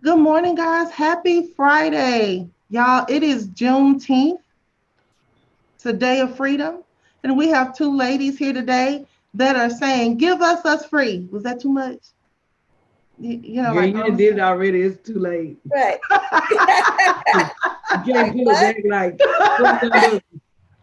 Good morning, guys. Happy Friday. Y'all, it is Juneteenth. It's a day of freedom. And we have two ladies here today that are saying, give us free. Was that too much? Girl, Like, you done did it already. It's too late. Right. You can't pull it back like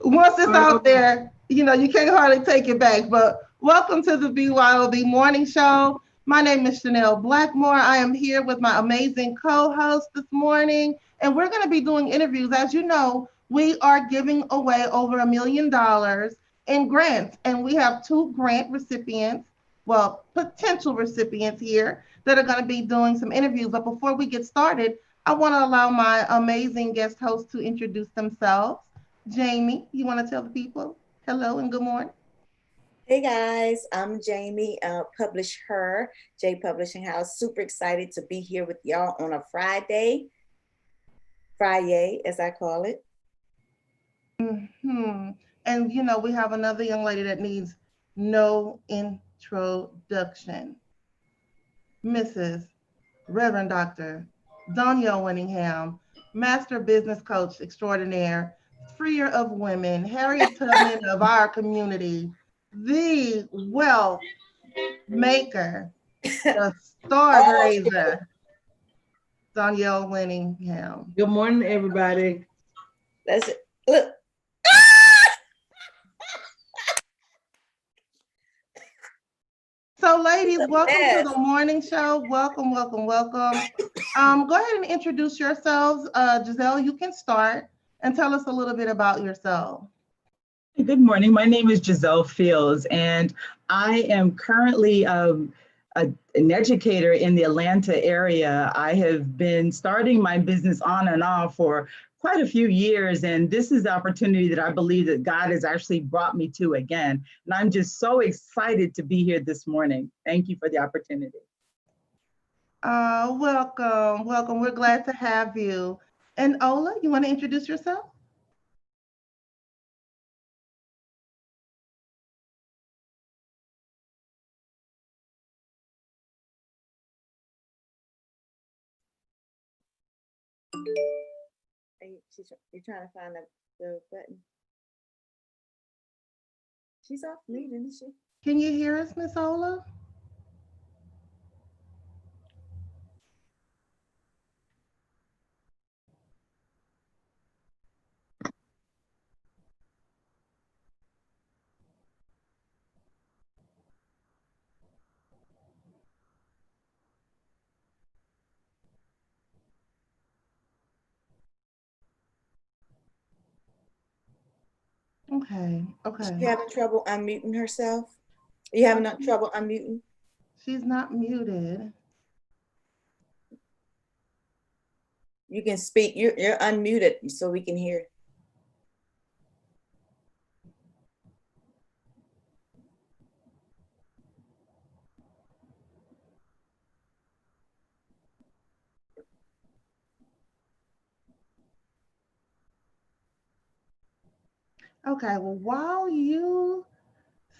once it's out there, you can't hardly take it back. But welcome to the BYOB Morning Show. My name is Chanel Blackmore. I am here with my amazing co-host this morning, and we're going to be doing interviews. As you know, we are giving away over $1 million in grants, and we have two grant recipients, well, potential recipients here that are going to be doing some interviews. But before we get started, I want to allow my amazing guest hosts to introduce themselves. Jamie, you want to tell the people hello and good morning? Hey guys, I'm Jamie, Publish Her, J Publishing House. Super excited to be here with y'all on a Friday as I call it. And we have another young lady that needs no introduction. Mrs. Reverend Dr. Danielle Winningham, Master Business Coach Extraordinaire, Freer of Women, Harriet Tubman of our community, the wealth maker, the stargazer, Danielle Winningham. Good morning, everybody. That's it. Look. So, ladies, welcome to the morning show. Welcome. Go ahead and introduce yourselves. Giselle, you can start and tell us a little bit about yourself. Good morning. My name is Giselle Fields, and I am currently an educator in the Atlanta area. I have been starting my business on and off for quite a few years, and this is the opportunity that I believe that God has actually brought me to again. And I'm just so excited to be here this morning. Thank you for the opportunity. Welcome. We're glad to have you. And Ola, you want to introduce yourself? You're trying to find the button. She's off mute, isn't she? Can you hear us, Miss Ola? Okay. She's having trouble unmuting herself. Are you having trouble unmuting? She's not muted. You can speak. You're unmuted, so we can hear. Okay, well, while you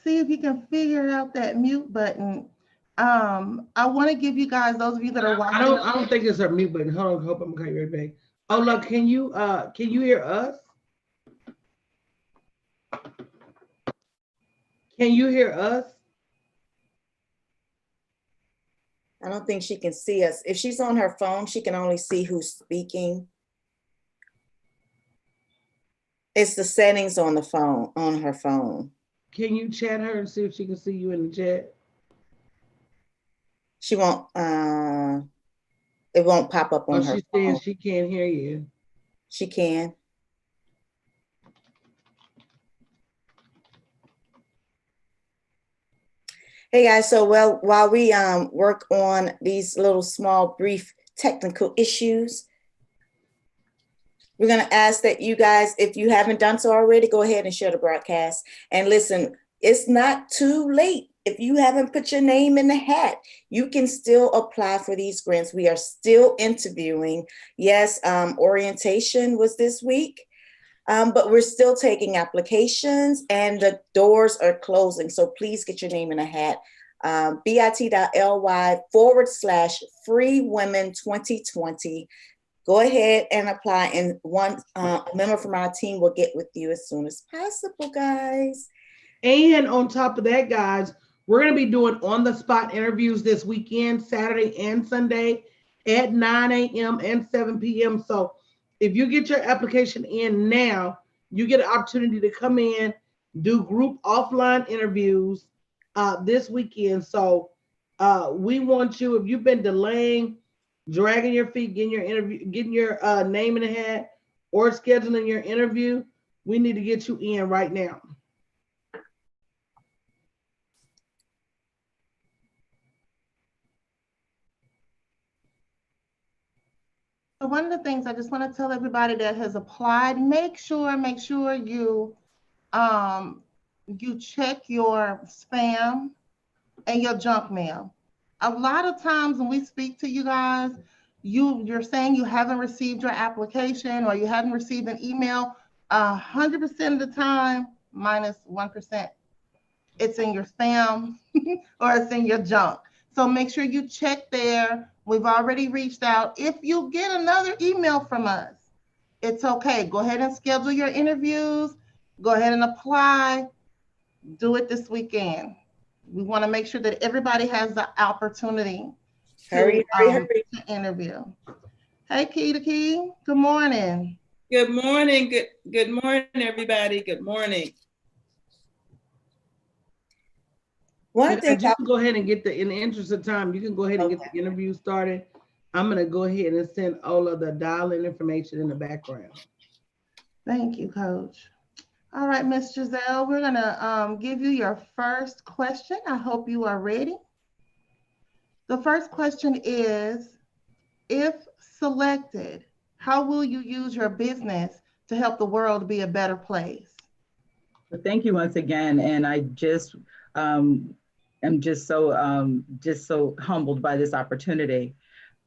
see if you can figure out that mute button, I want to give you guys, those of you that are watching. I don't think it's a mute button. Hold on, hope I'm coming right back. Oh, look, can you hear us? Can you hear us? I don't think she can see us. If she's on her phone, she can only see who's speaking. It's the settings on the phone, on her phone. Can you chat her and see if she can see you in the chat? She won't, it won't pop up on her she's phone. saying she can't hear you. She can. Hey guys, so while we work on these little small brief technical issues, we're going to ask that you guys, if you haven't done so already, go ahead and share the broadcast. And listen, it's not too late. If you haven't put your name in the hat, you can still apply for these grants. We are still interviewing. Yes, orientation was this week, but we're still taking applications and the doors are closing. So please get your name in a hat. bit.ly/freewomen2020. Go ahead and apply, and one member from our team will get with you as soon as possible, guys. And on top of that, guys, we're going to be doing on-the-spot interviews this weekend, Saturday and Sunday at 9 a.m. and 7 p.m. So if you get your application in now, you get an opportunity to come in, do group offline interviews this weekend. So we want you, if you've been delaying, dragging your feet, getting your interview, getting your name in the hat, or scheduling your interview, we need to get you in right now. So one of the things I just want to tell everybody that has applied, make sure you you check your spam and your junk mail. A lot of times when we speak to you guys, you're saying you haven't received your application or you haven't received an email. 100% of the time, minus 1%, it's in your spam or it's in your junk. So make sure you check there. We've already reached out. If you get another email from us, it's okay. Go ahead and schedule your interviews. Go ahead and apply. Do it this weekend. We want to make sure that everybody has the opportunity Hurry. to interview. Hey, Key. Good morning. Good morning. Good morning, everybody. Good morning. One thing, you can go ahead and get in the interest of time, you can go ahead and get the interview started. I'm going to go ahead and send all of the dial-in information in the background. Thank you, Coach. All right, Miss Giselle, we're going to give you your first question. I hope you are ready. The first question is, if selected, how will you use your business to help the world be a better place? Thank you once again. And I just am just so humbled by this opportunity.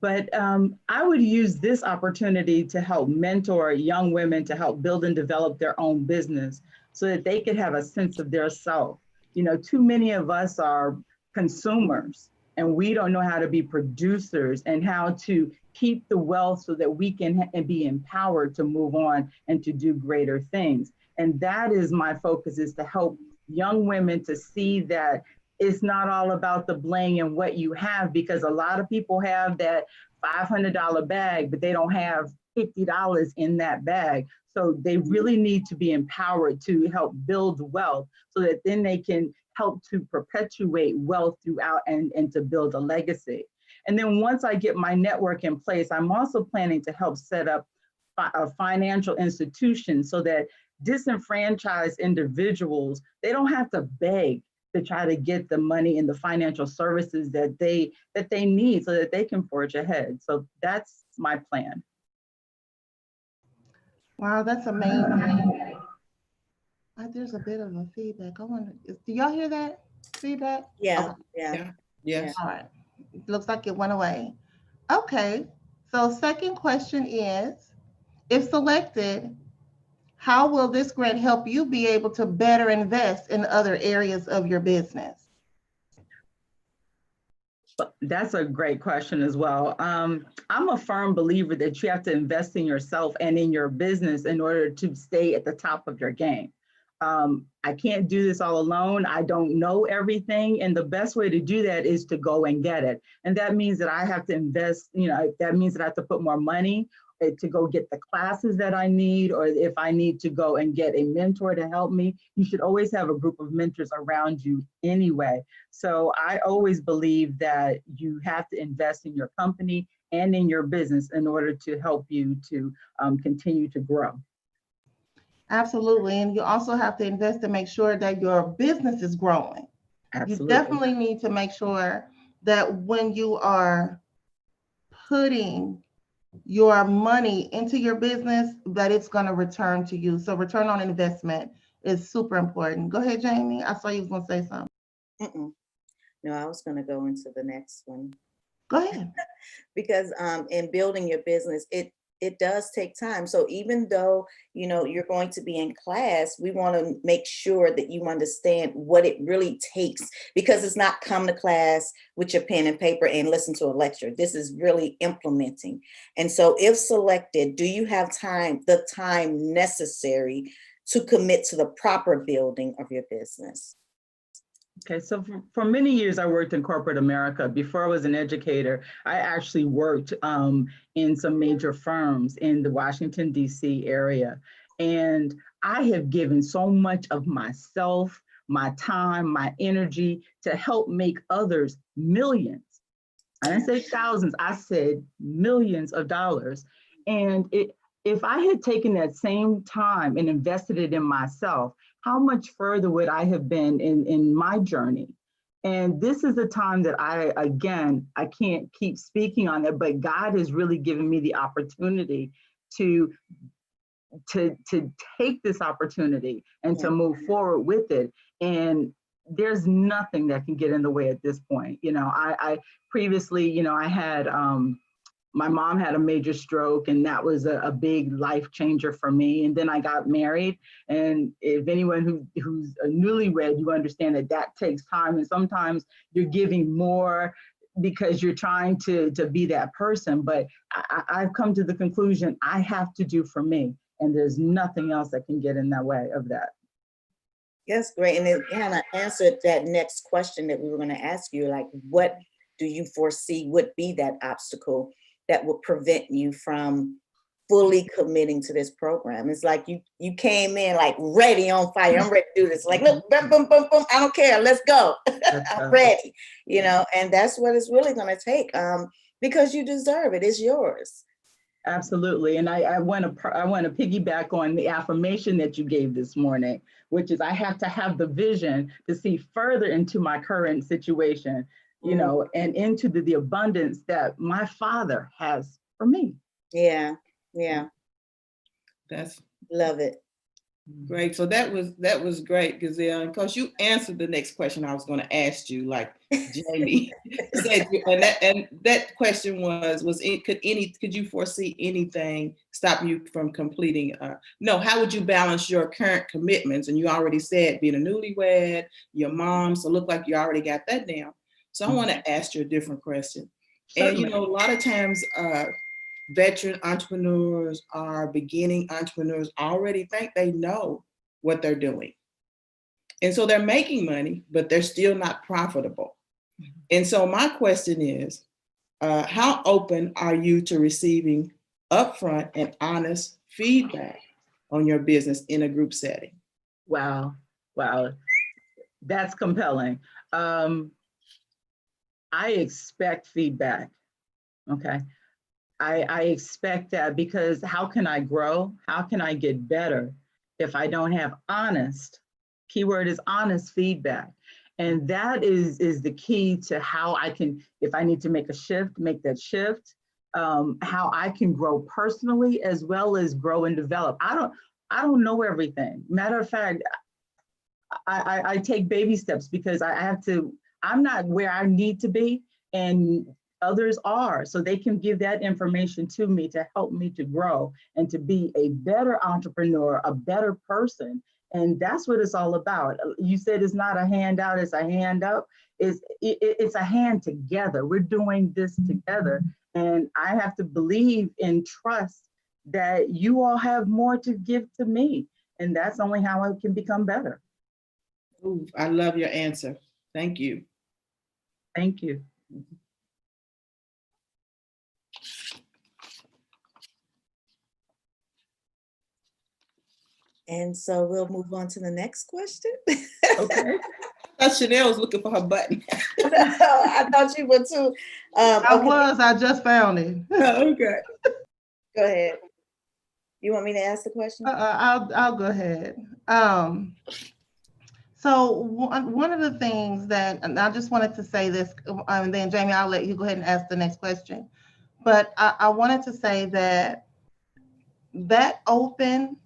But I would use this opportunity to help mentor young women to help build and develop their own business so that they could have a sense of their self. You know, too many of us are consumers and we don't know how to be producers and how to keep the wealth so that we can be empowered to move on and to do greater things. And that is my focus, is to help young women to see that it's not all about the bling and what you have, because a lot of people have that $500 bag, but they don't have $50 in that bag. So they really need to be empowered to help build wealth so that then they can help to perpetuate wealth throughout and to build a legacy. And then once I get my network in place, I'm also planning to help set up a financial institution so that disenfranchised individuals, they don't have to beg to try to get the money and the financial services that they need so that they can forge ahead. So that's my plan. Wow, that's amazing. There's a bit of a feedback. I wonder, do y'all hear that feedback? Yeah, okay. Yes. All right. It looks like it went away. Okay. So second question is, if selected, how will this grant help you be able to better invest in other areas of your business? That's a great question as well. I'm a firm believer that you have to invest in yourself and in your business in order to stay at the top of your game. I can't do this all alone. I don't know everything. And the best way to do that is to go and get it. And that means that I have to invest, that means that I have to put more money to go get the classes that I need, or if I need to go and get a mentor to help me. You should always have a group of mentors around you anyway. So I always believe that you have to invest in your company and in your business in order to help you to continue to grow. Absolutely. And you also have to invest to make sure that your business is growing. Absolutely. You definitely need to make sure that when you are putting your money into your business, that it's going to return to you. So return on investment is super important. Go ahead, Jamie. I saw you was going to say something. No, I was going to go into the next one. Go ahead. Because in building your business, it does take time. So even though, you know, you're going to be in class, we want to make sure that you understand what it really takes, because it's not come to class with your pen and paper and listen to a lecture. This is really implementing. And so if selected, do you have the time necessary to commit to the proper building of your business? Okay, so for many years, I worked in corporate America. Before I was an educator, I actually worked in some major firms in the Washington, D.C. area. And I have given so much of myself, my time, my energy to help make others millions. I didn't say thousands, I said millions of dollars. And if I had taken that same time and invested it in myself, how much further would I have been in my journey? And this is a time that I can't keep speaking on it, but God has really given me the opportunity to take this opportunity and to move forward with it. And there's nothing that can get in the way at this point. You know, I previously, you know, I had, my mom had a major stroke, and that was a big life changer for me. And then I got married. And if anyone who's a newlywed, you understand that that takes time. And sometimes you're giving more because you're trying to be that person. But I've come to the conclusion I have to do for me. And there's nothing else that can get in that way of that. Yes, great. And it kind of answered that next question that we were going to ask you, like, what do you foresee would be that obstacle that will prevent you from fully committing to this program? It's like you came in like ready, on fire. I'm ready to do this. Like, look, boom, boom, boom, boom. I don't care. Let's go. I'm ready. You know, and that's what it's really going to take, because you deserve it. It's yours. Absolutely. And I want to piggyback on the affirmation that you gave this morning, which is I have to have the vision to see further into my current situation, you know, and into the abundance that my Father has for me. Yeah. That's Love it. great. So that was great, Giselle, because you answered the next question I was going to ask you, like Jamie said, and that question could you foresee anything stopping you from completing? No, how would you balance your current commitments? And you already said being a newlywed, your mom, so look like you already got that down. So I want to ask you a different question. Certainly. And you know, a lot of times veteran entrepreneurs or beginning entrepreneurs already think they know what they're doing. And so they're making money, but they're still not profitable. And so my question is, how open are you to receiving upfront and honest feedback on your business in a group setting? Wow. That's compelling. I expect feedback. Okay. I expect that, because how can I grow? How can I get better if I don't have honest, keyword is honest, feedback? And that is the key to how I can, if I need to make a shift, make that shift, how I can grow personally as well as grow and develop. I don't know everything. Matter of fact, I take baby steps because I'm not where I need to be, and others are, so they can give that information to me to help me to grow and to be a better entrepreneur, a better person. And that's what it's all about. You said it's not a handout, it's a hand up. It's a hand together. We're doing this together. And I have to believe and trust that you all have more to give to me. And that's only how I can become better. Ooh, I love your answer. Thank you. Thank you. And so we'll move on to the next question. Okay. I thought Chanel was looking for her button. I thought you were too. I just found it. Oh, okay. Go ahead. You want me to ask the question? I'll go ahead. So one of the things that, and I just wanted to say this, and then Jamie, I'll let you go ahead and ask the next question. But I wanted to say that open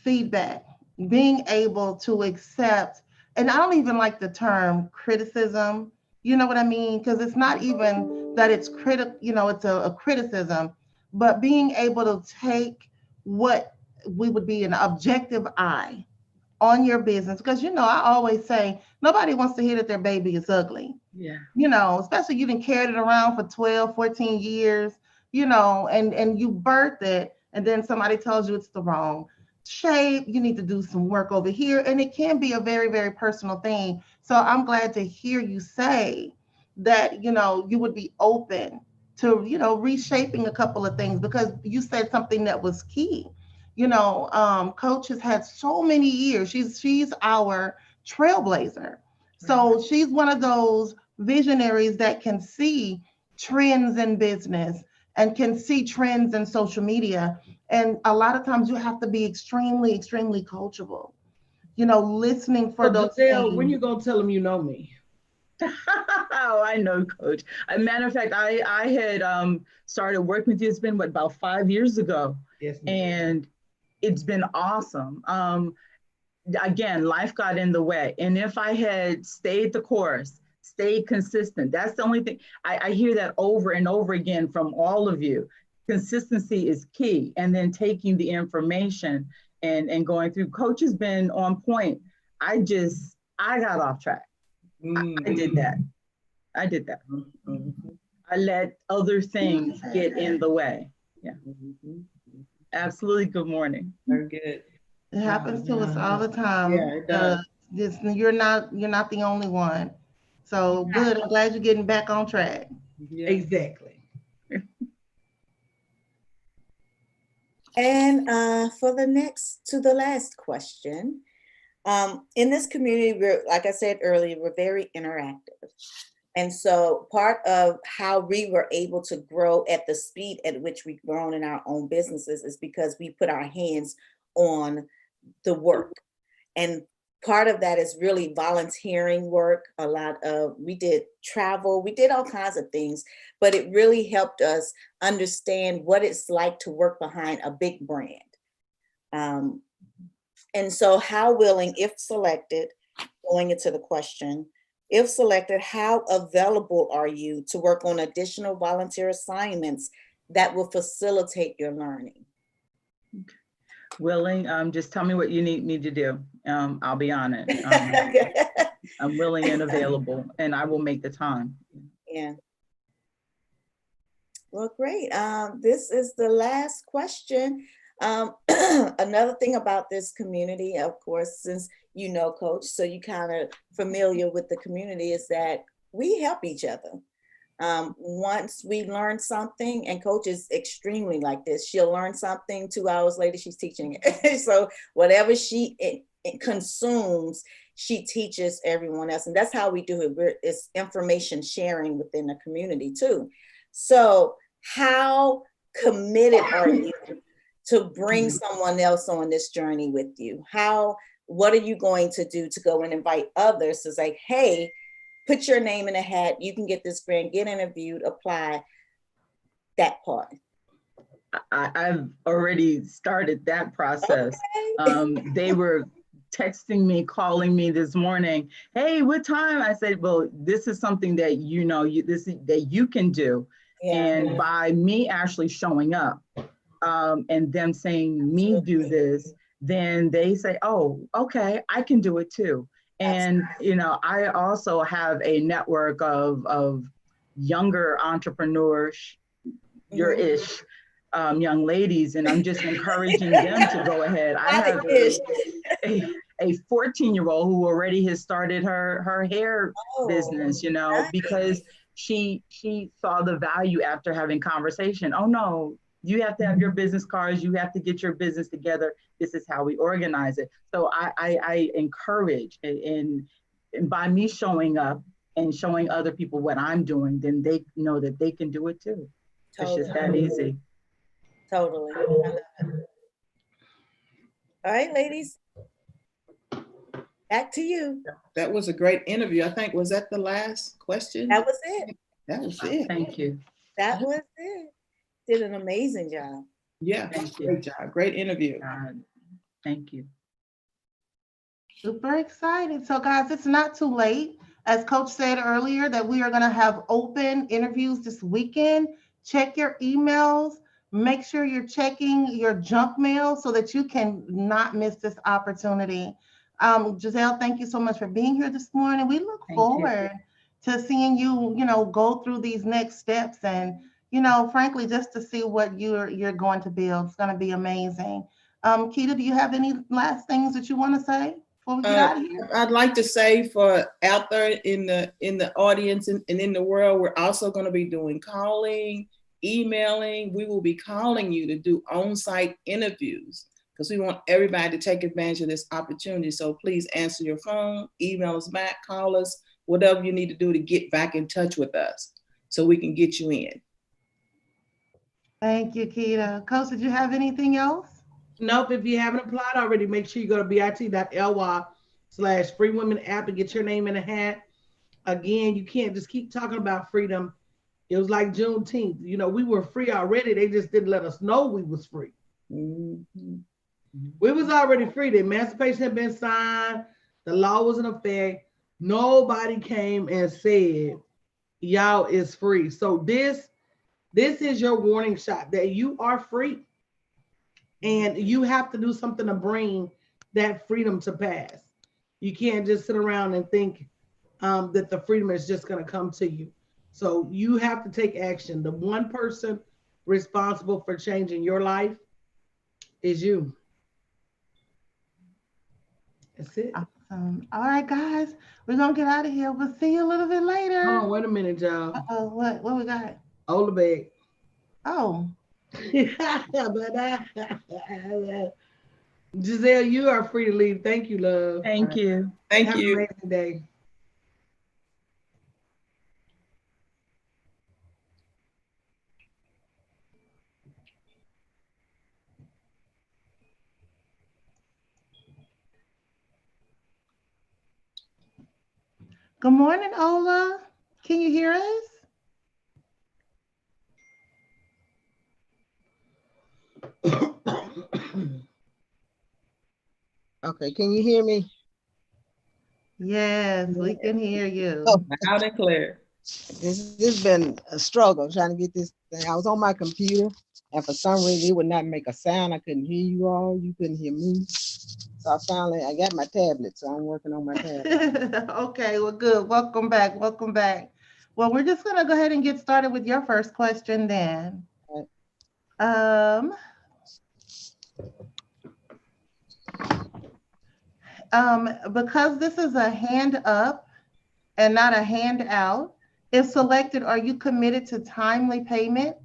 feedback, being able to accept, and I don't even like the term criticism, you know what I mean? Because it's not even that it's it's a criticism, but being able to take what we would be an objective eye on your business, because I always say nobody wants to hear that their baby is ugly. Yeah. Especially you done carried it around for 12, 14 years, and you birthed it, and then somebody tells you it's the wrong shape, you need to do some work over here, and it can be a very, very personal thing. So I'm glad to hear you say that, you would be open to, reshaping a couple of things, because you said something that was key. Coach has had so many years. She's our trailblazer. So she's one of those visionaries that can see trends in business and can see trends in social media. And a lot of times you have to be extremely, extremely coachable, listening for So those Giselle, when things. you gonna tell them you know me? Oh, I know, Coach. As a matter of fact, I had started working with you. It's been about 5 years ago, Yes, ma'am. and it's been awesome. Again, life got in the way, and if I had stayed the course, stayed consistent, that's the only thing. I hear that over and over again from all of you. Consistency is key, and then taking the information and going through. Coach has been on point. I got off track. I did that. I let other things get in the way. Yeah. Absolutely. Good morning. Very good. It happens to us all the time. Yeah, it does. You're not the only one. So good. I'm glad you're getting back on track. Yeah. Exactly. And for the last question, in this community, like I said earlier, we're very interactive. And so part of how we were able to grow at the speed at which we've grown in our own businesses is because we put our hands on the work. And part of that is really volunteering work. We did travel, we did all kinds of things, but it really helped us understand what it's like to work behind a big brand. And so how willing, if selected, going into the question, if selected, how available are you to work on additional volunteer assignments that will facilitate your learning? Willing, just tell me what you need me to do. I'll be on it. I'm willing and available, and I will make the time. Yeah. Well, great. This is the last question. Another thing about this community, of course, since you know Coach, so you kind of familiar with the community, is that we help each other. Once we learn something, and Coach is extremely like this, she'll learn something, 2 hours later, she's teaching it. So whatever she consumes, she teaches everyone else. And that's how we do it. It's information sharing within the community too. So how committed are you to bring someone else on this journey with you? What are you going to do to go and invite others to say, hey, put your name in a hat, you can get this grant, get interviewed, apply, that part? I've already started that process. Okay. They were texting me, calling me this morning. Hey, what time? I said, well, this is something that that you can do. Yeah. And by me actually showing up and them saying me do this, then they say, oh, okay, I can do it too. And, I also have a network of younger entrepreneurs, your-ish young ladies, and I'm just encouraging them to go ahead. I have a 14-year-old who already has started her hair business, because she saw the value after having conversation. Oh no, you have to have your business cards, you have to get your business together. This is how we organize it. So I encourage, and by me showing up and showing other people what I'm doing, then they know that they can do it too. Totally. It's just that easy. Totally. I love it. All right, ladies. Back to you. That was a great interview. I think, was that the last question? That was it. That was it. Thank you. That was it. Did an amazing job. Yeah, great job. Great interview. Thank you. Super excited. So guys, it's not too late. As Coach said earlier, that we are going to have open interviews this weekend. Check your emails. make sure you're checking your junk mail so that you can not miss this opportunity. Giselle, thank you so much for being here this morning. We look Thank you. forward to seeing you, go through these next steps and, frankly, just to see what you're going to build. It's going to be amazing. Keita, do you have any last things that you want to say before we get out of here? I'd like to say for out there in the audience and in the world, we're also going to be doing calling, emailing. We will be calling you to do on-site interviews because we want everybody to take advantage of this opportunity. So please answer your phone, email us back, call us, whatever you need to do to get back in touch with us so we can get you in. Thank you, Keita. Coach, did you have anything else? Nope. If you haven't applied already, make sure you go to bit.ly/free women app and get your name in a hat. Again, you can't just keep talking about freedom. It was like Juneteenth. We were free already. They just didn't let us know we was free. Mm-hmm. We was already free. The emancipation had been signed. The law was in effect. Nobody came and said, y'all is free. So this is your warning shot that you are free. And you have to do something to bring that freedom to pass. You can't just sit around and think that the freedom is just going to come to you. So you have to take action. The one person responsible for changing your life is you. That's it. Awesome. All right, guys, we're going to get out of here. We'll see you a little bit later. Oh, wait a minute, y'all. Uh-oh, what we got? Hold the bag. Oh. Giselle, you are free to leave. Thank you, love. Thank you. Thank Have you. an amazing day. Good morning, Ola. Can you hear us? Okay, can you hear me? Yes, we can hear you. Oh, Loud and clear. this has been a struggle trying to get this thing. I was on my computer, and for some reason it would not make a sound. I couldn't hear you all. You couldn't hear me. So I got my tablet, so I'm working on my tablet. Okay, well, good. Welcome back. Welcome back. Well, we're just going to go ahead and get started with your first question then. Because this is a hand up and not a handout, if selected, are you committed to timely payment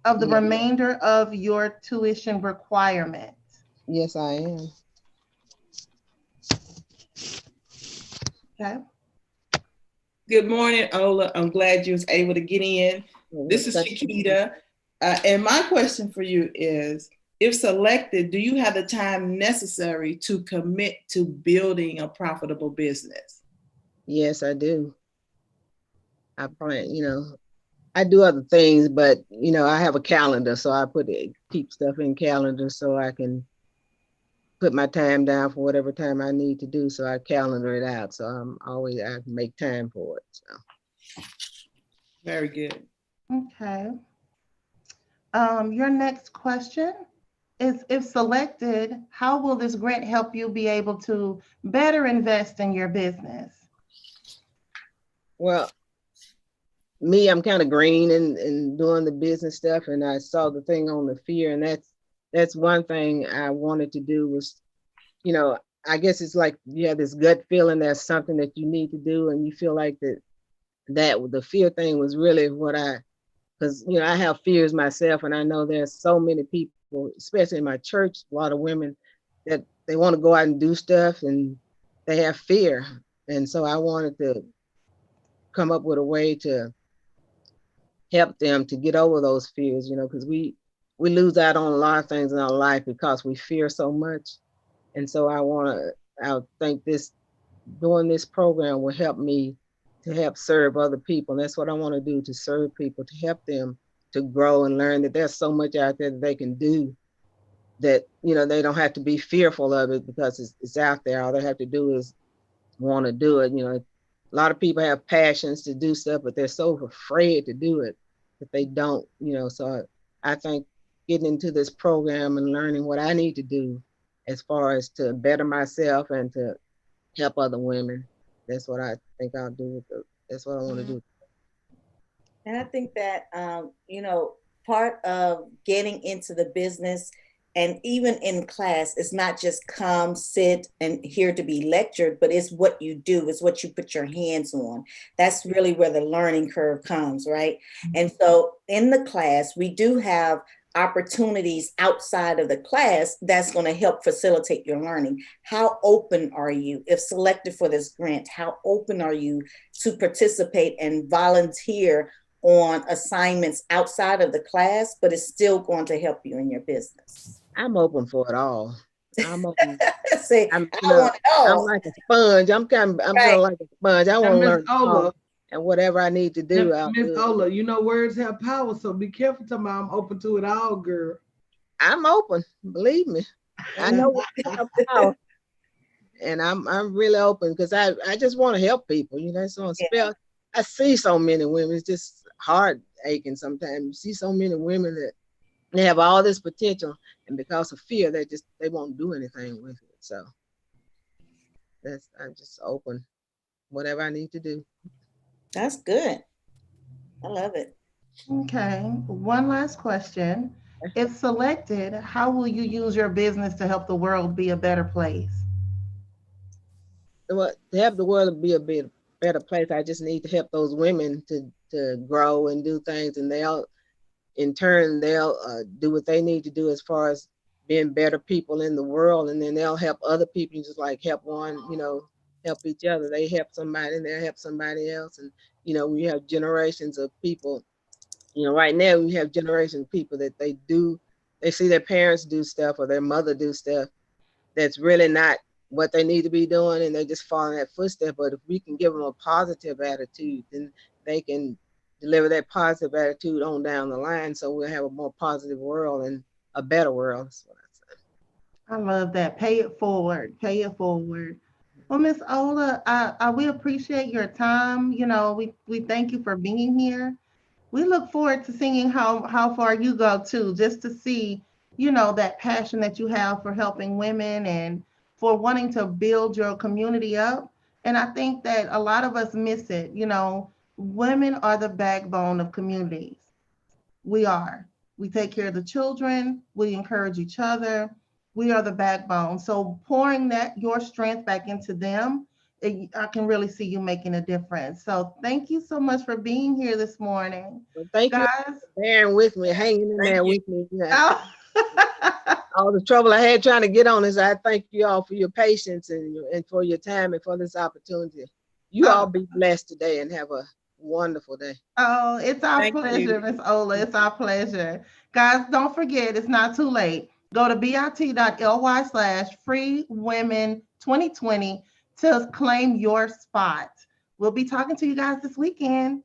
of the remainder of your tuition requirement? Yes, I am. Okay. Good morning, Ola. I'm glad you was able to get in. This is Chiquita. And my question for you is, if selected, do you have the time necessary to commit to building a profitable business? Yes, I do. I plan, I do other things, but I have a calendar, so I keep stuff in calendar so I can put my time down for whatever time I need to do. So I calendar it out. So I make time for it. So. Very good. Okay. Your next question is, if selected, how will this grant help you be able to better invest in your business? Well, I'm kind of green and doing the business stuff, and I saw the thing on the fear, and that's one thing I wanted to do was, I guess it's like you have this gut feeling there's something that you need to do, and you feel like that the fear thing was really because I have fears myself, and I know there's so many people, especially in my church, a lot of women that they want to go out and do stuff and they have fear. And so I wanted to come up with a way to help them to get over those fears, because we lose out on a lot of things in our life because we fear so much. And so I think doing this program will help me to help serve other people. And that's what I want to do, to serve people, to help them to grow and learn that there's so much out there that they can do, that, they don't have to be fearful of it because it's out there. All they have to do is want to do it. A lot of people have passions to do stuff, but they're so afraid to do it that they don't, so I think getting into this program and learning what I need to do as far as to better myself and to help other women. That's what I think I'll do that's what I want to do. And I think that, part of getting into the business and even in class, it's not just come, sit, and here to be lectured, but it's what you do, it's what you put your hands on. That's really where the learning curve comes, right? And so in the class, we do have opportunities outside of the class that's going to help facilitate your learning. How open are you, if selected for this grant, how open are you to participate and volunteer on assignments outside of the class, but it's still going to help you in your business? I'm open for it all. I'm open. Say, I'm, I you know, want it all. I'm like a sponge. I'm kind of Right. like a sponge. I Now, want to Miss learn all, Ola, and whatever I need to do, I'll Miss do it. Ola, you know words have power, so be careful. Talking about I'm open to it all, girl. I'm open. Believe me, I know words have power, and I'm really open because I just want to help people. You know, so Yeah. I see so many women. It's just heart aching sometimes. You see so many women that they have all this potential, and because of fear, they won't do anything with it. So I'm just open, whatever I need to do. That's good. I love it. Okay, one last question. If selected, how will you use your business to help the world be a better place? Well, to help the world be a bit better place, I just need to help those women to grow and do things, and they'll in turn they'll do what they need to do as far as being better people in the world, and then they'll help other people just like help one, help each other. They help somebody and they'll help somebody else, and we have generations of people. Right now we have generations of people that they see their parents do stuff or their mother do stuff that's really not what they need to be doing, and they just follow in that footstep. But if we can give them a positive attitude, then they can deliver that positive attitude on down the line, so we'll have a more positive world and a better world. That's what I say. I love that. Pay it forward. Pay it forward. Well, Miss Ola, we appreciate your time. We thank you for being here. We look forward to seeing how far you go too, just to see, that passion that you have for helping women and for wanting to build your community up. And I think that a lot of us miss it. Women are the backbone of communities. We are. We take care of the children. We encourage each other. We are the backbone. So pouring your strength back into them, I can really see you making a difference. So thank you so much for being here this morning, Well, thank you guys. for bearing with me, hanging in Thank there you. with me. Yeah. Oh. All the trouble I had trying to get on this, I thank you all for your patience and for your time and for this opportunity. You all be blessed today and have a wonderful day. Oh, it's our Thank pleasure, you. Miss Ola. It's our pleasure. Guys, don't forget, it's not too late. Go to bit.ly/free women 2020 to claim your spot. We'll be talking to you guys this weekend.